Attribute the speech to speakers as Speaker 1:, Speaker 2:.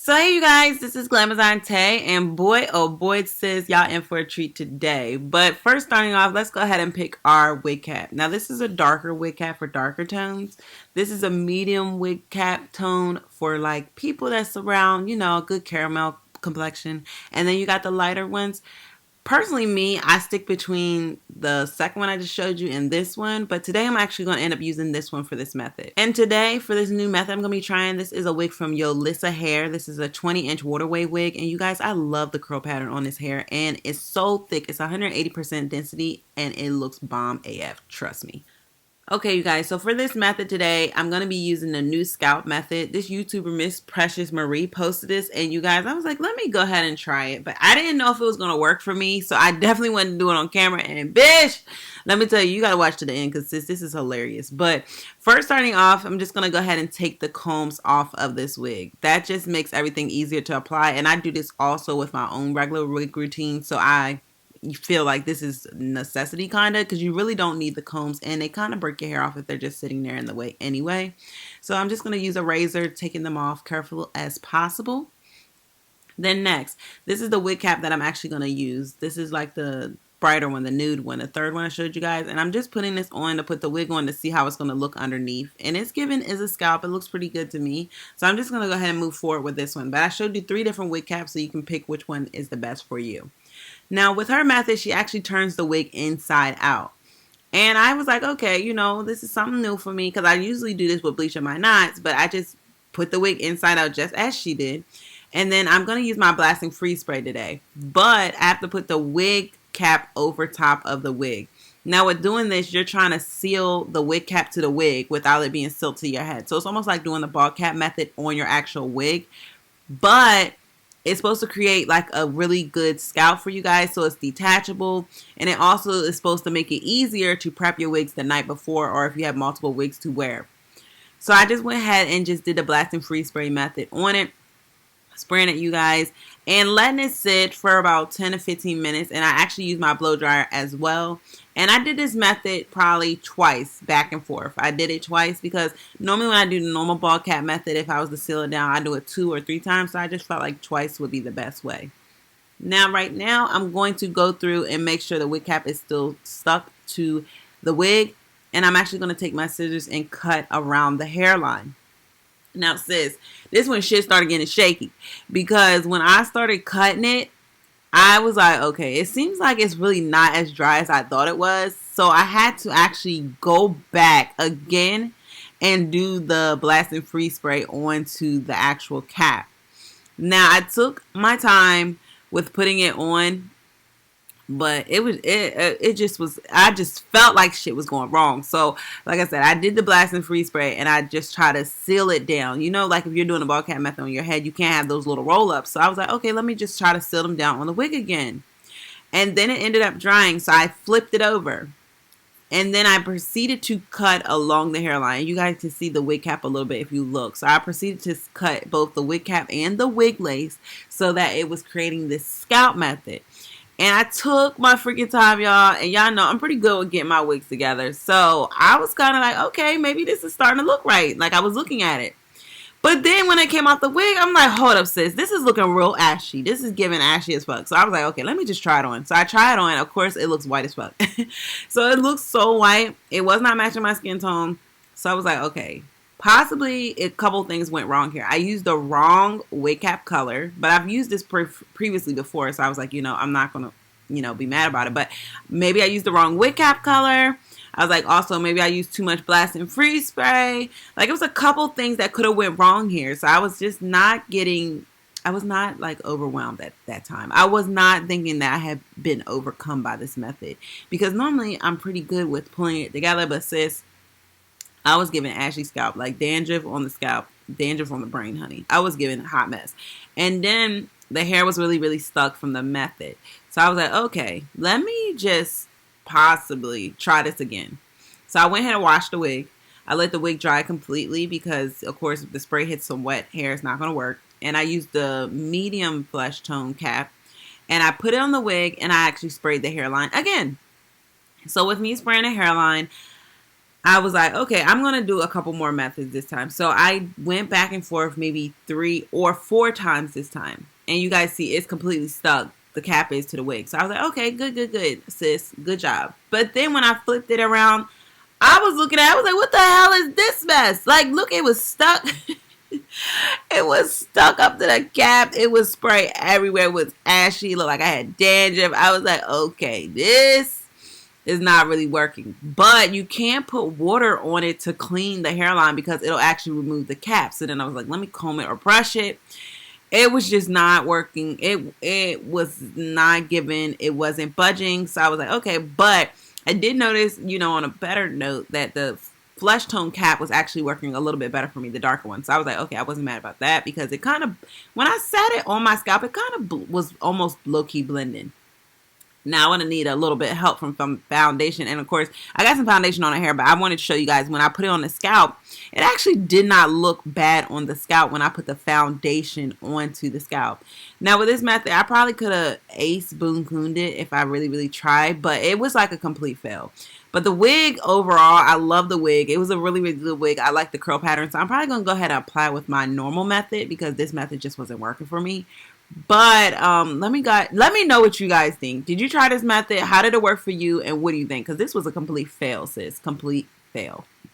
Speaker 1: So hey you guys, this is Glamazon Tay, and boy oh boy sis, y'all in for a treat today. But first starting off, let's go ahead and pick our wig cap. Now this is a darker wig cap for darker tones. This is a medium wig cap tone for like people that's around, a good caramel complexion. And then you got the lighter ones. Personally, me, I stick between the second one I just showed you and this one, but today I'm actually going to end up using this one for this method. And today, for this new method I'm going to be trying, this is a wig from Yolissa hair. This is a 20-inch Waterwave wig, and you guys, I love the curl pattern on this hair, and it's so thick. It's 180% density, and it looks bomb AF, trust me. Okay, you guys, so for this method today, I'm going to be using the new scalp method. This YouTuber, Miss Precious Marie, posted this, and you guys, I was like, let me go ahead and try it. But I didn't know if it was going to work for me, so I definitely wanted to do it on camera. And bitch, let me tell you, you got to watch to the end because this is hilarious. But first starting off, I'm just going to go ahead and take the combs off of this wig. That just makes everything easier to apply. And I do this also with my own regular wig routine, so you feel like this is necessity kind of, because you really don't need the combs, and they kind of break your hair off if they're just sitting there in the way anyway. So I'm just going to use a razor, taking them off careful as possible. Then next, this is the wig cap that I'm actually going to use. This is like the brighter one, the nude one, the third one I showed you guys, and I'm just putting this on to put the wig on to see how it's going to look underneath. And it's given is a scalp. It looks pretty good to me, so I'm just going to go ahead and move forward with this one. But I showed you 3 different wig caps, so you can pick which one is the best for you. Now, with her method, she actually turns the wig inside out. And I was like, okay, this is something new for me, because I usually do this with bleaching my knots, but I just put the wig inside out just as she did. And then I'm going to use my blasting freeze spray today, but I have to put the wig cap over top of the wig. Now, with doing this, you're trying to seal the wig cap to the wig without it being sealed to your head. So it's almost like doing the ball cap method on your actual wig, but it's supposed to create like a really good scalp for you guys, so it's detachable, and it also is supposed to make it easier to prep your wigs the night before, or if you have multiple wigs to wear. So I just went ahead and just did the blasting freeze spray method on it, spraying it, you guys, and letting it sit for about 10 to 15 minutes. And I actually used my blow dryer as well. And I did this method probably twice, back and forth. I did it twice because normally when I do the normal ball cap method, if I was to seal it down, I do it 2 or 3 times. So I just felt like twice would be the best way. Now, right now, I'm going to go through and make sure the wig cap is still stuck to the wig. And I'm actually going to take my scissors and cut around the hairline. Now, sis, this when shit started getting shaky, because when I started cutting it, I was like, okay, it seems like it's really not as dry as I thought it was. So I had to actually go back again and do the blasting freeze spray onto the actual cap. Now, I took my time with putting it on, but it just was, I just felt like shit was going wrong. So like I said, I did the blasting freeze spray, and I just try to seal it down. Like if you're doing a ball cap method on your head, you can't have those little roll ups. So I was like, okay, let me just try to seal them down on the wig again. And then it ended up drying, so I flipped it over, and then I proceeded to cut along the hairline. You guys can see the wig cap a little bit if you look. So I proceeded to cut both the wig cap and the wig lace so that it was creating this scalp method. And I took my freaking time, y'all. And y'all know I'm pretty good with getting my wigs together. So I was kind of like, okay, maybe this is starting to look right. Like I was looking at it. But then when it came off the wig, I'm like, hold up, sis. This is looking real ashy. This is giving ashy as fuck. So I was like, okay, let me just try it on. So I tried it on. Of course, it looks white as fuck. So it looks so white. It was not matching my skin tone. So I was like, okay, possibly a couple things went wrong here. I used the wrong wig cap color, but I've used this previously before, so I was like, I'm not going to, be mad about it. But maybe I used the wrong wig cap color. I was like, also, maybe I used too much blasting freeze spray. Like, it was a couple things that could have went wrong here. So I was just not I was not like overwhelmed at that time. I was not thinking that I had been overcome by this method, because normally I'm pretty good with pulling it together, but sis, I was giving ashy scalp, like dandruff on the scalp, dandruff on the brain, honey. I was giving a hot mess. And then the hair was really, really stuck from the method. So I was like, okay, let me just possibly try this again. So I went ahead and washed the wig. I let the wig dry completely because, of course, if the spray hits some wet hair, it's not going to work. And I used the medium flesh tone cap. And I put it on the wig, and I actually sprayed the hairline again. So with me spraying the hairline, I was like, okay, I'm going to do a couple more methods this time. So I went back and forth maybe 3 or 4 times this time. And you guys see it's completely stuck. The cap is to the wig. So I was like, okay, good, sis. Good job. But then when I flipped it around, I was looking at it. I was like, what the hell is this mess? Like, look, it was stuck. It was stuck up to the cap. It was spray everywhere. It was ashy. It looked like I had dandruff. I was like, okay, this is not really working. But you can't put water on it to clean the hairline because it'll actually remove the cap. So then I was like, let me comb it or brush it. It was just not working. It was not giving. It wasn't budging. So I was like, okay. But I did notice, on a better note, that the flesh tone cap was actually working a little bit better for me, the darker one. So I was like, okay, I wasn't mad about that because it kind of, when I sat it on my scalp, it kind of was almost low-key blending. Now I want to need a little bit of help from foundation. And of course, I got some foundation on the hair, but I wanted to show you guys when I put it on the scalp, it actually did not look bad on the scalp when I put the foundation onto the scalp. Now with this method, I probably could have ace boon cooned it if I really, really tried, but it was like a complete fail. But the wig overall, I love the wig. It was a really, really good wig. I like the curl pattern. So I'm probably going to go ahead and apply it with my normal method because this method just wasn't working for me. But let me know what you guys think. Did you try this method? How did it work for you? And what do you think? Because this was a complete fail, sis. Complete fail.